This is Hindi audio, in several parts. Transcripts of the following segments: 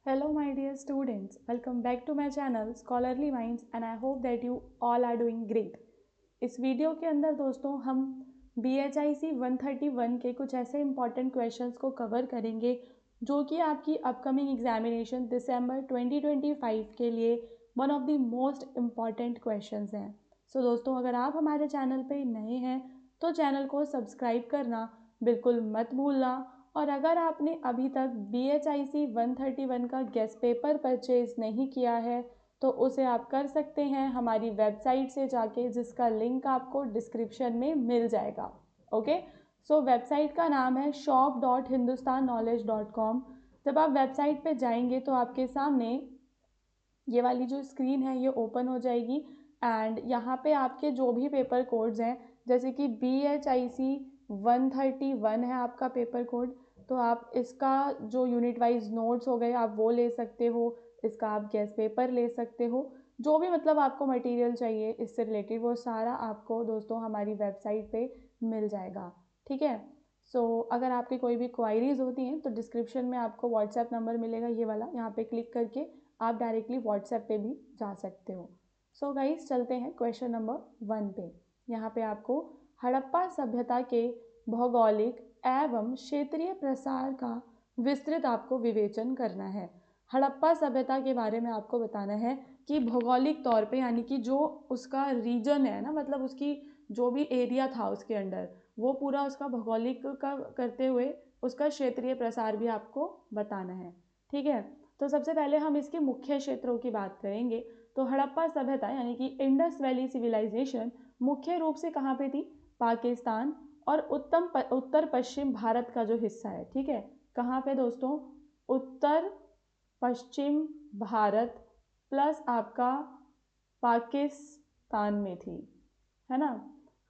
Hello my dear students, welcome back to my channel Scholarly Minds and I hope that you all are doing great। इस वीडियो के अंदर दोस्तों हम BHIC 131 के कुछ ऐसे इंपॉर्टेंट क्वेश्चंस को कवर करेंगे जो कि आपकी अपकमिंग एग्जामिनेशन दिसंबर 2025 के लिए one of the most important questions हैं। सो दोस्तों अगर आप हमारे चैनल पे नए हैं तो चैनल को सब्सक्राइब करना बिल्कुल मत भूलना, और अगर आपने अभी तक BHIC 131 का गेस्ट पेपर परचेज नहीं किया है तो उसे आप कर सकते हैं हमारी वेबसाइट से जाके, जिसका लिंक आपको डिस्क्रिप्शन में मिल जाएगा। ओके, सो वेबसाइट का नाम है shop.hindustanknowledge.com। जब आप वेबसाइट पे जाएंगे तो आपके सामने ये वाली जो स्क्रीन है ये ओपन हो जाएगी एंड यहाँ पे आपके जो भी पेपर कोड्स हैं, जैसे कि BHIC 131 है आपका पेपर कोड, तो आप इसका जो यूनिट वाइज नोट्स हो गए आप वो ले सकते हो, इसका आप गेस्ट पेपर ले सकते हो, जो भी मतलब आपको मटेरियल चाहिए इससे रिलेटेड वो सारा आपको दोस्तों हमारी वेबसाइट पे मिल जाएगा। ठीक है, अगर आपकी कोई भी क्वायरीज होती हैं तो डिस्क्रिप्शन में आपको व्हाट्सएप नंबर मिलेगा ये वाला, यहाँ पे क्लिक करके आप डायरेक्टली व्हाट्सएप पे भी जा सकते हो। सो गाइस चलते हैं क्वेश्चन नंबर 1 पे। यहाँ पे आपको हड़प्पा सभ्यता के भौगोलिक एवं क्षेत्रीय प्रसार का विस्तृत आपको विवेचन करना है। हड़प्पा सभ्यता के बारे में आपको बताना है कि भौगोलिक तौर पे, यानी कि जो उसका रीजन है ना, मतलब उसकी जो भी एरिया था उसके अंडर, वो पूरा उसका भौगोलिक का करते हुए उसका क्षेत्रीय प्रसार भी आपको बताना है। ठीक है, तो सबसे पहले हम इसके मुख्य क्षेत्रों की बात करेंगे। तो हड़प्पा सभ्यता यानी कि इंडस वैली सिविलाइजेशन मुख्य रूप से कहाँ पे थी? पाकिस्तान और उत्तर पश्चिम भारत का जो हिस्सा है। ठीक है, कहाँ पे दोस्तों? उत्तर पश्चिम भारत प्लस आपका पाकिस्तान में थी, है ना।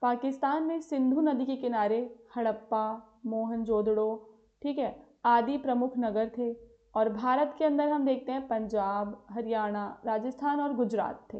पाकिस्तान में सिंधु नदी के किनारे हड़प्पा, मोहनजोदड़ो, ठीक है, आदि प्रमुख नगर थे। और भारत के अंदर हम देखते हैं पंजाब, हरियाणा, राजस्थान और गुजरात थे।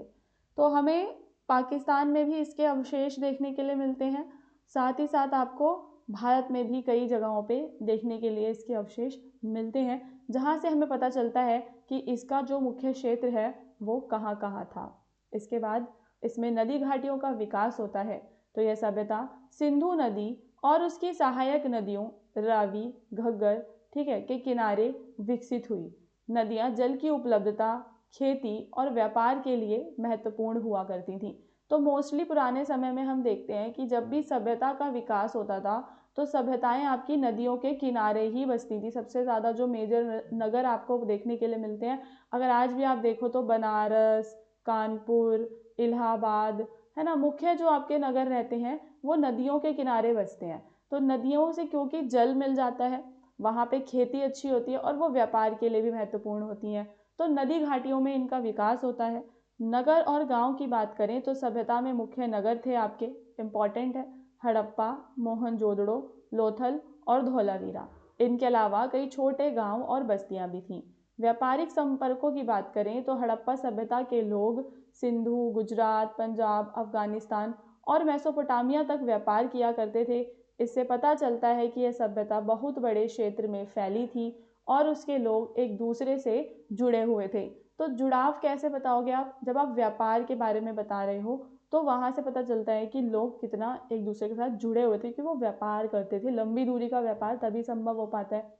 तो हमें पाकिस्तान में भी इसके अवशेष देखने के लिए मिलते हैं, साथ ही साथ आपको भारत में भी कई जगहों पे देखने के लिए इसके अवशेष मिलते हैं, जहाँ से हमें पता चलता है कि इसका जो मुख्य क्षेत्र है वो कहाँ कहाँ था। इसके बाद इसमें नदी घाटियों का विकास होता है। तो यह सभ्यता सिंधु नदी और उसकी सहायक नदियों रावी, घग्गर, ठीक है, के किनारे विकसित हुई। नदियाँ जल की उपलब्धता, खेती और व्यापार के लिए महत्वपूर्ण हुआ करती थीं। तो मोस्टली पुराने समय में हम देखते हैं कि जब भी सभ्यता का विकास होता था तो सभ्यताएं आपकी नदियों के किनारे ही बसती थी। सबसे ज़्यादा जो मेजर नगर आपको देखने के लिए मिलते हैं, अगर आज भी आप देखो तो बनारस, कानपुर, इलाहाबाद, है ना, मुख्य जो आपके नगर रहते हैं वो नदियों के किनारे बसते हैं। तो नदियों से क्योंकि जल मिल जाता है, वहाँ पे खेती अच्छी होती है और वो व्यापार के लिए भी महत्वपूर्ण होती हैं, तो नदी घाटियों में इनका विकास होता है। नगर और गांव की बात करें तो सभ्यता में मुख्य नगर थे आपके, इम्पॉर्टेंट है, हड़प्पा, मोहनजोदड़ो, लोथल और धौलावीरा। इनके अलावा कई छोटे गांव और बस्तियां भी थीं। व्यापारिक संपर्कों की बात करें तो हड़प्पा सभ्यता के लोग सिंधु, गुजरात, पंजाब, अफगानिस्तान और मेसोपोटामिया तक व्यापार किया करते थे। इससे पता चलता है कि यह सभ्यता बहुत बड़े क्षेत्र में फैली थी और उसके लोग एक दूसरे से जुड़े हुए थे। तो जुड़ाव कैसे बताओगे आप? जब आप व्यापार के बारे में बता रहे हो तो वहाँ से पता चलता है कि लोग कितना एक दूसरे के साथ जुड़े हुए थे, क्योंकि वो व्यापार करते थे। लंबी दूरी का व्यापार तभी संभव हो पाता है।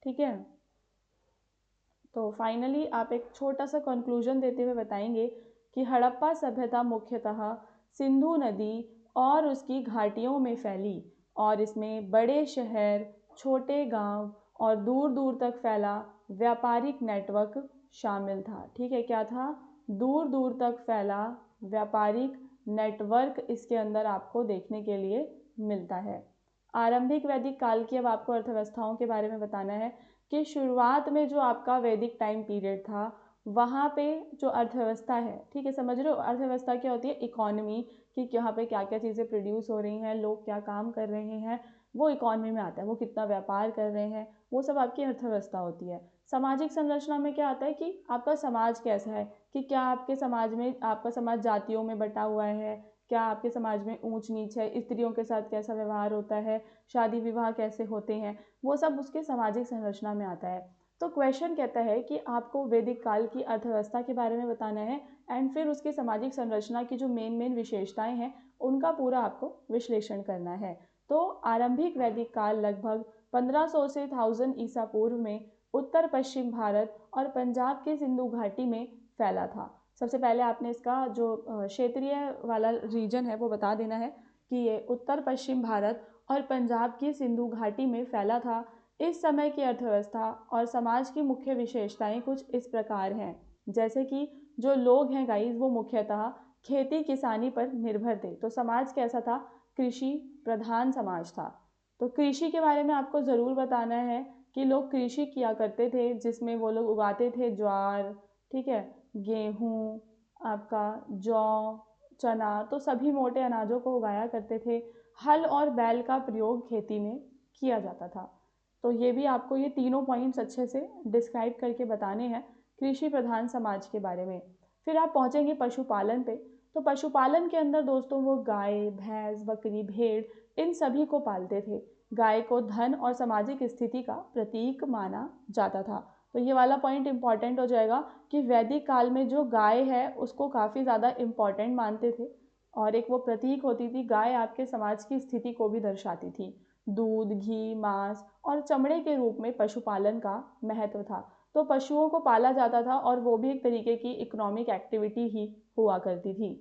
ठीक है, तो फाइनली आप एक छोटा सा कंक्लूजन देते हुए बताएंगे कि हड़प्पा सभ्यता मुख्यतः सिंधु नदी और उसकी घाटियों में फैली और इसमें बड़े शहर, छोटे गांव और दूर दूर तक फैला व्यापारिक नेटवर्क शामिल था। ठीक है, क्या था? दूर दूर तक फैला व्यापारिक नेटवर्क इसके अंदर आपको देखने के लिए मिलता है। आरंभिक वैदिक काल की अब आपको अर्थव्यवस्थाओं के बारे में बताना है कि शुरुआत में जो आपका वैदिक टाइम पीरियड था वहाँ पे जो अर्थव्यवस्था है, ठीक है, समझ रहे हो, अर्थव्यवस्था क्या होती है? इकोनॉमी, कि यहाँ पे क्या क्या चीज़ें प्रोड्यूस हो रही हैं, लोग क्या काम कर रहे हैं, वो इकोनॉमी में आता है। वो कितना व्यापार कर रहे हैं, वो सब आपकी अर्थव्यवस्था होती है। सामाजिक संरचना में क्या आता है कि आपका समाज कैसा है, कि क्या आपके समाज में आपका समाज जातियों में बटा हुआ है, क्या आपके समाज में ऊंच नीच है, स्त्रियों के साथ कैसा व्यवहार होता है, शादी विवाह कैसे होते हैं, वो सब उसके सामाजिक संरचना में आता है। तो क्वेश्चन कहता है कि आपको वैदिक काल की अर्थव्यवस्था के बारे में बताना है एंड फिर उसकी सामाजिक संरचना की जो मेन विशेषताएं हैं उनका पूरा आपको विश्लेषण करना है। तो आरंभिक वैदिक काल लगभग 1500 से 1000 ईसा पूर्व में उत्तर पश्चिम भारत और पंजाब के सिंधु घाटी में फैला था। सबसे पहले आपने इसका जो क्षेत्रीय वाला रीजन है वो बता देना है कि ये उत्तर पश्चिम भारत और पंजाब की सिंधु घाटी में फैला था। इस समय की अर्थव्यवस्था और समाज की मुख्य विशेषताएं कुछ इस प्रकार हैं, जैसे कि जो लोग हैं गाइस वो मुख्यतः खेती किसानी पर निर्भर थे। तो समाज कैसा था? कृषि प्रधान समाज था। तो कृषि के बारे में आपको ज़रूर बताना है कि लोग कृषि किया करते थे, जिसमें वो लोग उगाते थे ज्वार, ठीक है, गेहूँ, आपका जौ, चना, तो सभी मोटे अनाजों को उगाया करते थे। हल और बैल का प्रयोग खेती में किया जाता था। तो ये भी आपको ये तीनों पॉइंट्स अच्छे से डिस्क्राइब करके बताने हैं कृषि प्रधान समाज के बारे में। फिर आप पहुँचेंगे पशुपालन पे। तो पशुपालन के अंदर दोस्तों वो गाय, भैंस, बकरी, भेड़, इन सभी को पालते थे। गाय को धन और सामाजिक स्थिति का प्रतीक माना जाता था। तो ये वाला पॉइंट इंपॉर्टेंट हो जाएगा कि वैदिक काल में जो गाय है उसको काफ़ी ज़्यादा इम्पॉर्टेंट मानते थे और एक वो प्रतीक होती थी। गाय आपके समाज की स्थिति को भी दर्शाती थी। दूध, घी, मांस और चमड़े के रूप में पशुपालन का महत्व था। तो पशुओं को पाला जाता था और वो भी एक तरीके की इकोनॉमिक एक्टिविटी ही हुआ करती थी।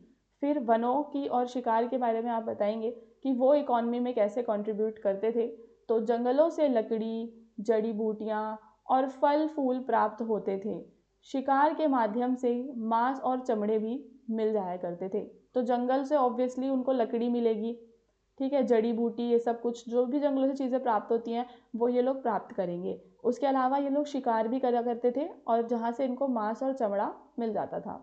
फिर वनों की और शिकार के बारे में आप बताएंगे कि वो इकॉनमी में कैसे कंट्रीब्यूट करते थे। तो जंगलों से लकड़ी, जड़ी बूटियाँ और फल फूल प्राप्त होते थे। शिकार के माध्यम से मांस और चमड़े भी मिल जाया करते थे। तो जंगल से ऑब्वियसली उनको लकड़ी मिलेगी, ठीक है, जड़ी बूटी, ये सब कुछ जो भी जंगलों से चीज़ें प्राप्त होती हैं वो ये लोग प्राप्त करेंगे। उसके अलावा ये लोग शिकार भी करा करते थे और जहाँ से इनको मांस और चमड़ा मिल जाता था।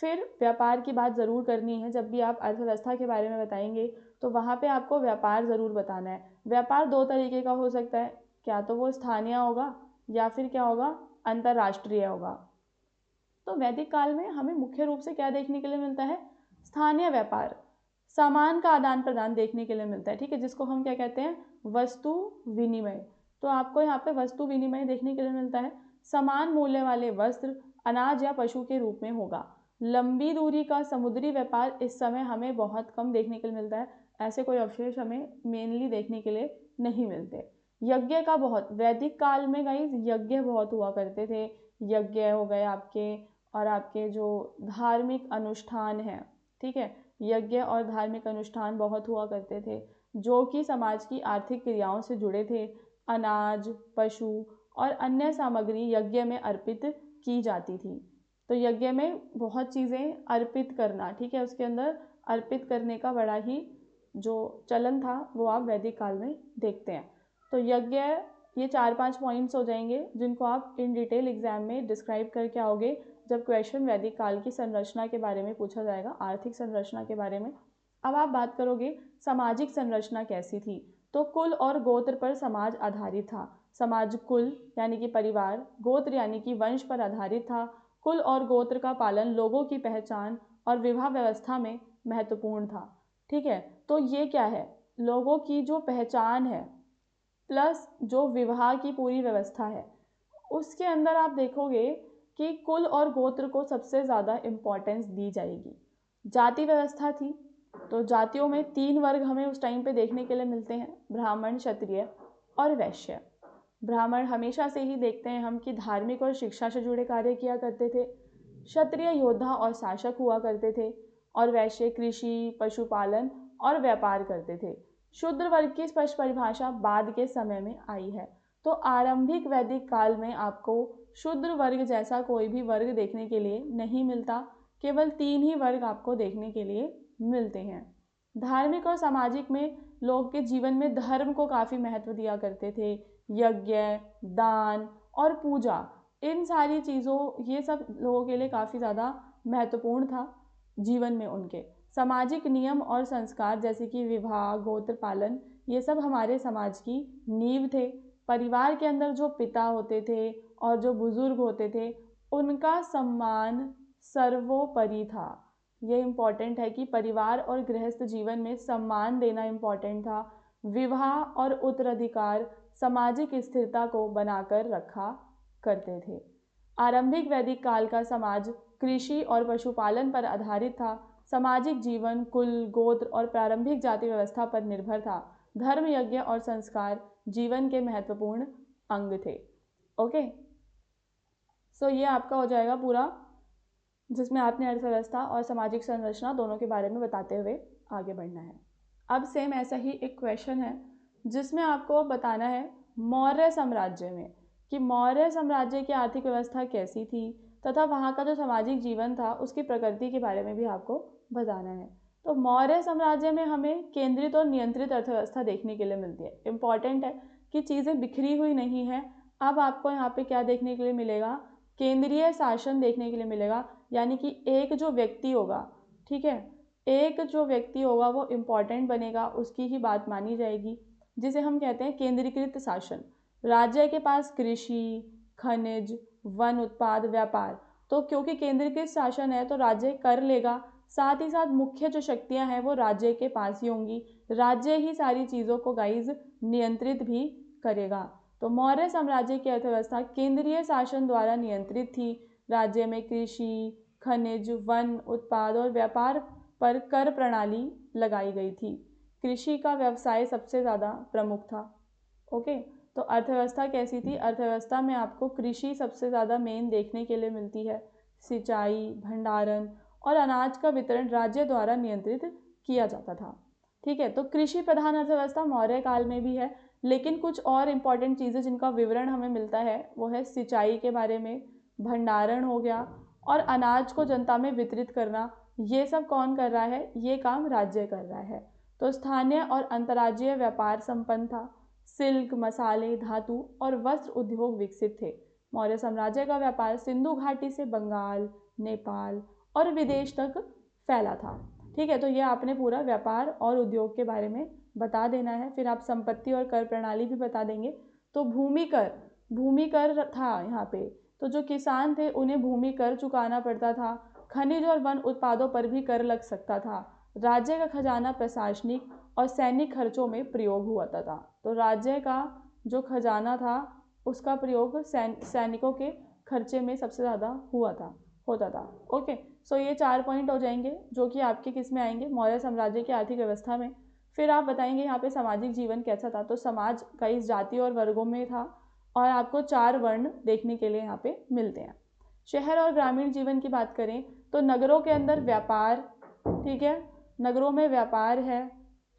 फिर व्यापार की बात ज़रूर करनी है। जब भी आप अर्थव्यवस्था के बारे में बताएंगे तो वहाँ पे आपको व्यापार ज़रूर बताना है। व्यापार दो तरीके का हो सकता है, क्या तो वो स्थानीय होगा या फिर क्या होगा, अंतर्राष्ट्रीय होगा। तो वैदिक काल में हमें मुख्य रूप से क्या देखने के लिए मिलता है? स्थानीय व्यापार, सामान का आदान प्रदान देखने के लिए मिलता है, ठीक है, जिसको हम क्या कहते हैं? वस्तु विनिमय। तो आपको यहाँ पे वस्तु विनिमय देखने के लिए मिलता है। समान मूल्य वाले वस्त्र, अनाज या पशु के रूप में होगा। लंबी दूरी का समुद्री व्यापार इस समय हमें बहुत कम देखने के लिए मिलता है। ऐसे कोई अवशेष हमें मेनली देखने के लिए नहीं मिलते। यज्ञ का बहुत, वैदिक काल में गाइस यज्ञ बहुत हुआ करते थे। यज्ञ हो गए आपके, और आपके जो धार्मिक अनुष्ठान हैं, ठीक है, यज्ञ और धार्मिक अनुष्ठान बहुत हुआ करते थे जो कि समाज की आर्थिक क्रियाओं से जुड़े थे। अनाज, पशु और अन्य सामग्री यज्ञ में अर्पित की जाती थी। तो यज्ञ में बहुत चीज़ें अर्पित करना, ठीक है, उसके अंदर अर्पित करने का बड़ा ही जो चलन था वो आप वैदिक काल में देखते हैं। तो यज्ञ, ये 4-5 पॉइंट्स हो जाएंगे जिनको आप इन डिटेल एग्जाम में डिस्क्राइब करके आओगे जब क्वेश्चन वैदिक काल की संरचना के बारे में पूछा जाएगा, आर्थिक संरचना के बारे में। अब आप बात करोगे सामाजिक संरचना कैसी थी। तो कुल और गोत्र पर समाज आधारित था। समाज कुल यानी कि परिवार, गोत्र यानी कि वंश पर आधारित था। कुल और गोत्र का पालन लोगों की पहचान और विवाह व्यवस्था में महत्वपूर्ण था, ठीक है। तो ये क्या है? लोगों की जो पहचान है प्लस जो विवाह की पूरी व्यवस्था है, उसके अंदर आप देखोगे कि कुल और गोत्र को सबसे ज़्यादा इम्पोर्टेंस दी जाएगी। जाति व्यवस्था थी, तो जातियों में 3 वर्ग हमें उस टाइम पे देखने के लिए मिलते हैं, ब्राह्मण, क्षत्रिय और वैश्य। ब्राह्मण हमेशा से ही देखते हैं हम कि धार्मिक और शिक्षा से जुड़े कार्य किया करते थे। क्षत्रिय योद्धा और शासक हुआ करते थे और वैश्य कृषि, पशुपालन और व्यापार करते थे। शूद्र वर्ग की स्पष्ट परिभाषा बाद के समय में आई है। तो आरंभिक वैदिक काल में आपको शूद्र वर्ग जैसा कोई भी वर्ग देखने के लिए नहीं मिलता। केवल 3 ही वर्ग आपको देखने के लिए मिलते हैं। धार्मिक और सामाजिक में लोग के जीवन में धर्म को काफ़ी महत्व दिया करते थे। यज्ञ, दान और पूजा, इन सारी चीज़ों, ये सब लोगों के लिए काफ़ी ज़्यादा महत्वपूर्ण था जीवन में उनके। सामाजिक नियम और संस्कार जैसे कि विवाह, गोत्र पालन, ये सब हमारे समाज की नींव थे। परिवार के अंदर जो पिता होते थे और जो बुजुर्ग होते थे उनका सम्मान सर्वोपरि था। ये इम्पॉर्टेंट है कि परिवार और गृहस्थ जीवन में सम्मान देना इम्पॉर्टेंट था। विवाह और उत्तराधिकार सामाजिक स्थिरता को बनाकर रखा करते थे। आरंभिक वैदिक काल का समाज कृषि और पशुपालन पर आधारित था। सामाजिक जीवन कुल, गोत्र और प्रारंभिक जाति व्यवस्था पर निर्भर था। धर्म, यज्ञ और संस्कार जीवन के महत्वपूर्ण अंग थे। ओके, सो ये आपका हो जाएगा पूरा, जिसमें आपने अर्थव्यवस्था और सामाजिक संरचना दोनों के बारे में बताते हुए आगे बढ़ना है। अब सेम ऐसा ही एक क्वेश्चन है जिसमें आपको बताना है मौर्य साम्राज्य में कि मौर्य साम्राज्य की आर्थिक व्यवस्था कैसी थी तथा वहाँ का जो सामाजिक जीवन था उसकी प्रकृति के बारे में भी आपको बताना है। तो मौर्य साम्राज्य में हमें केंद्रित और नियंत्रित अर्थव्यवस्था देखने के लिए मिलती है। इम्पॉर्टेंट है कि चीज़ें बिखरी हुई नहीं है। अब आपको यहाँ पे क्या देखने के लिए मिलेगा, केंद्रीय शासन देखने के लिए मिलेगा, यानी कि एक जो व्यक्ति होगा, ठीक है, एक जो व्यक्ति होगा वो इम्पॉर्टेंट बनेगा, उसकी ही बात मानी जाएगी, जिसे हम कहते हैं केंद्रीकृत शासन। राज्य के पास कृषि, खनिज, वन उत्पाद, व्यापार, तो क्योंकि केंद्रीकृत शासन है तो राज्य कर लेगा, साथ ही साथ मुख्य जो शक्तियां हैं वो राज्य के पास ही होंगी, राज्य ही सारी चीज़ों को गाइज नियंत्रित भी करेगा। तो मौर्य साम्राज्य की अर्थव्यवस्था केंद्रीय शासन द्वारा नियंत्रित थी। राज्य में कृषि, खनिज, वन उत्पाद और व्यापार पर कर प्रणाली लगाई गई थी। कृषि का व्यवसाय सबसे ज़्यादा प्रमुख था। ओके, तो अर्थव्यवस्था कैसी थी, अर्थव्यवस्था में आपको कृषि सबसे ज़्यादा मेन देखने के लिए मिलती है। सिंचाई, भंडारण और अनाज का वितरण राज्य द्वारा नियंत्रित किया जाता था। ठीक है, तो कृषि प्रधान अर्थव्यवस्था मौर्य काल में भी है, लेकिन कुछ और इम्पॉर्टेंट चीज़ें जिनका विवरण हमें मिलता है वो है सिंचाई के बारे में, भंडारण हो गया और अनाज को जनता में वितरित करना। ये सब कौन कर रहा है, ये काम राज्य कर रहा है। तो स्थानीय और अंतर्राज्यीय व्यापार संपन्न था। सिल्क, मसाले, धातु और वस्त्र उद्योग विकसित थे। मौर्य साम्राज्य का व्यापार सिंधु घाटी से बंगाल, नेपाल और विदेश तक फैला था। ठीक है, तो ये आपने पूरा व्यापार और उद्योग के बारे में बता देना है। फिर आप संपत्ति और कर प्रणाली भी बता देंगे। तो भूमि कर था यहाँ पे, तो जो किसान थे उन्हें भूमि कर चुकाना पड़ता था। खनिज और वन उत्पादों पर भी कर लग सकता था। राज्य का खजाना प्रशासनिक और सैनिक खर्चों में प्रयोग हुआ था। तो राज्य का जो खजाना था उसका प्रयोग सैनिकों के खर्चे में सबसे ज़्यादा होता था। ओके, सो ये 4 पॉइंट हो जाएंगे जो कि आपके किस में आएंगे, मौर्य साम्राज्य की आर्थिक व्यवस्था में। फिर आप बताएंगे यहाँ पे सामाजिक जीवन कैसा था। तो समाज कई जाति और वर्गों में था और आपको 4 वर्ण देखने के लिए यहाँ पे मिलते हैं। शहर और ग्रामीण जीवन की बात करें तो नगरों के अंदर व्यापार, ठीक है, नगरों में व्यापार है,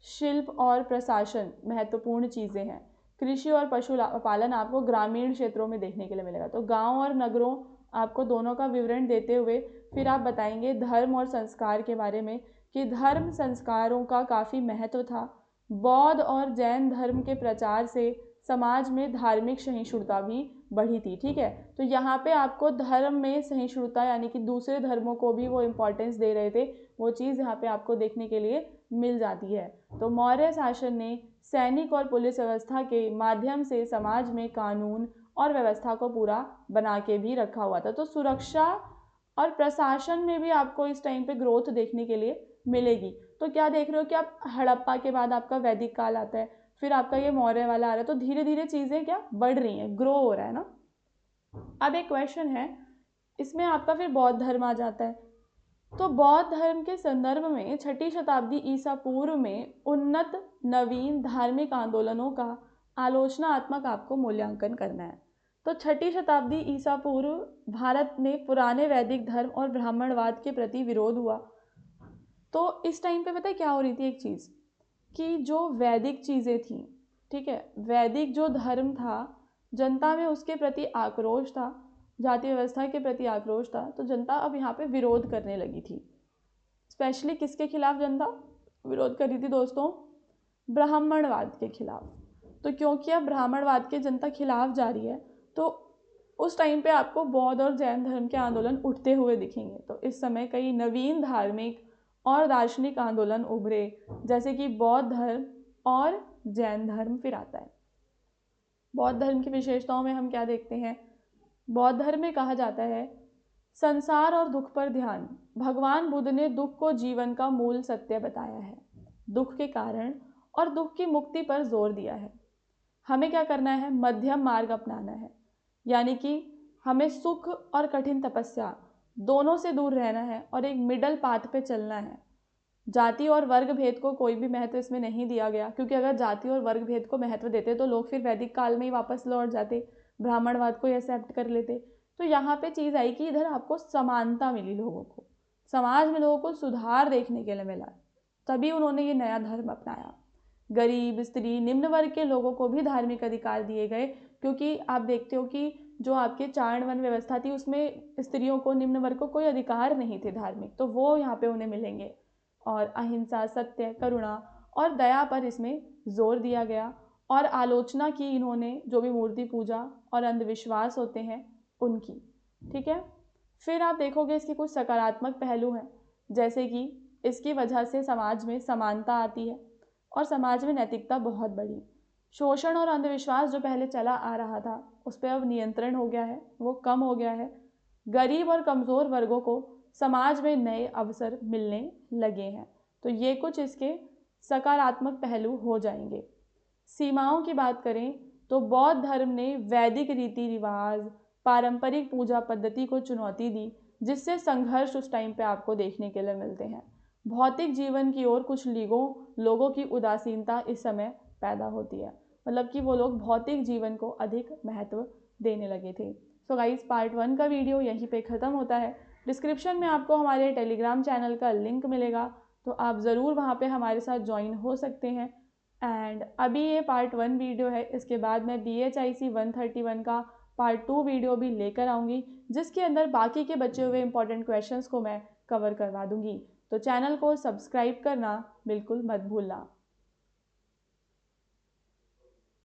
शिल्प और प्रशासन महत्वपूर्ण चीज़ें हैं। कृषि और पशुपालन आपको ग्रामीण क्षेत्रों में देखने के लिए मिलेगा। तो गांव और नगरों आपको दोनों का विवरण देते हुए फिर आप बताएंगे धर्म और संस्कार के बारे में कि धर्म संस्कारों का काफ़ी महत्व था। बौद्ध और जैन धर्म के प्रचार से समाज में धार्मिक सहिष्णुता भी बढ़ी थी। ठीक है, तो यहाँ पे आपको धर्म में सहिष्णुता यानी कि दूसरे धर्मों को भी वो इम्पोर्टेंस दे रहे थे, वो चीज़ यहाँ पे आपको देखने के लिए मिल जाती है। तो मौर्य शासन ने सैनिक और पुलिस व्यवस्था के माध्यम से समाज में कानून और व्यवस्था को पूरा बना के भी रखा हुआ था। तो सुरक्षा और प्रशासन में भी आपको इस टाइम पे ग्रोथ देखने के लिए मिलेगी। तो क्या देख रहे हो कि आप हड़प्पा के बाद आपका वैदिक काल आता है, फिर आपका ये मौर्य वाला आ रहा है, तो धीरे धीरे चीज़ें क्या बढ़ रही हैं, ग्रो हो रहा है ना। अब एक क्वेश्चन है, इसमें आपका फिर बौद्ध धर्म आ जाता है। तो बौद्ध धर्म के संदर्भ में 6ठी शताब्दी ईसा पूर्व में उन्नत नवीन धार्मिक आंदोलनों का आलोचनात्मक आपको मूल्यांकन करना है। तो 6ठी शताब्दी ईसा पूर्व भारत में पुराने वैदिक धर्म और ब्राह्मणवाद के प्रति विरोध हुआ। तो इस टाइम पे पता है क्या हो रही थी, एक चीज़ कि जो वैदिक चीज़ें थी, ठीक है, वैदिक जो धर्म था, जनता में उसके प्रति आक्रोश था, जाति व्यवस्था के प्रति आक्रोश था। तो जनता अब यहाँ पे विरोध करने लगी थी। स्पेशली किसके खिलाफ जनता विरोध कर रही थी दोस्तों, ब्राह्मणवाद के खिलाफ। तो क्योंकि अब ब्राह्मणवाद के जनता खिलाफ जा रही है तो उस टाइम पे आपको बौद्ध और जैन धर्म के आंदोलन उठते हुए दिखेंगे। तो इस समय कई नवीन धार्मिक और दार्शनिक आंदोलन उभरे, जैसे कि बौद्ध धर्म और जैन धर्म फिर आता है। बौद्ध धर्म की विशेषताओं में हम क्या देखते हैं, बौद्ध धर्म में कहा जाता है संसार और दुख पर ध्यान। भगवान बुद्ध ने दुख को जीवन का मूल सत्य बताया है, दुख के कारण और दुख की मुक्ति पर जोर दिया है। हमें क्या करना है, मध्यम मार्ग अपनाना है, यानी कि हमें सुख और कठिन तपस्या दोनों से दूर रहना है और एक मिडल पाथ पे चलना है। जाति और वर्ग भेद को कोई भी महत्व इसमें नहीं दिया गया, क्योंकि अगर जाति और वर्ग भेद को महत्व देते तो लोग फिर वैदिक काल में ही वापस लौट जाते, ब्राह्मणवाद को एक्सेप्ट कर लेते। तो यहाँ पे चीज़ आई कि इधर आपको समानता मिली, लोगों को समाज में लोगों को सुधार देखने के लिए मिला, तभी उन्होंने ये नया धर्म अपनाया। गरीब, स्त्री, निम्न वर्ग के लोगों को भी धार्मिक अधिकार दिए गए, क्योंकि आप देखते हो कि जो आपके चारण वन व्यवस्था थी उसमें स्त्रियों को, निम्न वर्ग को कोई अधिकार नहीं थे धार्मिक, तो वो यहाँ पे उन्हें मिलेंगे। और अहिंसा, सत्य, करुणा और दया पर इसमें जोर दिया गया और आलोचना की इन्होंने जो भी मूर्ति पूजा और अंधविश्वास होते हैं उनकी। ठीक है, फिर आप देखोगे इसके कुछ सकारात्मक पहलू हैं, जैसे कि इसकी वजह से समाज में समानता आती है और समाज में नैतिकता बहुत बढ़ी। शोषण और अंधविश्वास जो पहले चला आ रहा था उस पर अब नियंत्रण हो गया है, वो कम हो गया है। गरीब और कमज़ोर वर्गों को समाज में नए अवसर मिलने लगे हैं, तो ये कुछ इसके सकारात्मक पहलू हो जाएंगे। सीमाओं की बात करें तो बौद्ध धर्म ने वैदिक रीति रिवाज, पारंपरिक पूजा पद्धति को चुनौती दी, जिससे संघर्ष उस टाइम पे आपको देखने के लिए मिलते हैं। भौतिक जीवन की ओर कुछ लोगों की उदासीनता इस समय पैदा होती है, मतलब कि वो लोग भौतिक जीवन को अधिक महत्व देने लगे थे। सो गाइस, पार्ट 1 का वीडियो यहीं पे ख़त्म होता है। डिस्क्रिप्शन में आपको हमारे टेलीग्राम चैनल का लिंक मिलेगा, तो आप ज़रूर वहाँ पे हमारे साथ ज्वाइन हो सकते हैं। एंड अभी ये पार्ट 1 वीडियो है, इसके बाद मैं BHIC 131 का पार्ट 2 वीडियो भी लेकर आऊँगी, जिसके अंदर बाकी के बचे हुए इंपॉर्टेंट क्वेश्चंस को मैं कवर करवा दूँगी। तो चैनल को सब्सक्राइब करना बिल्कुल मत भूलना।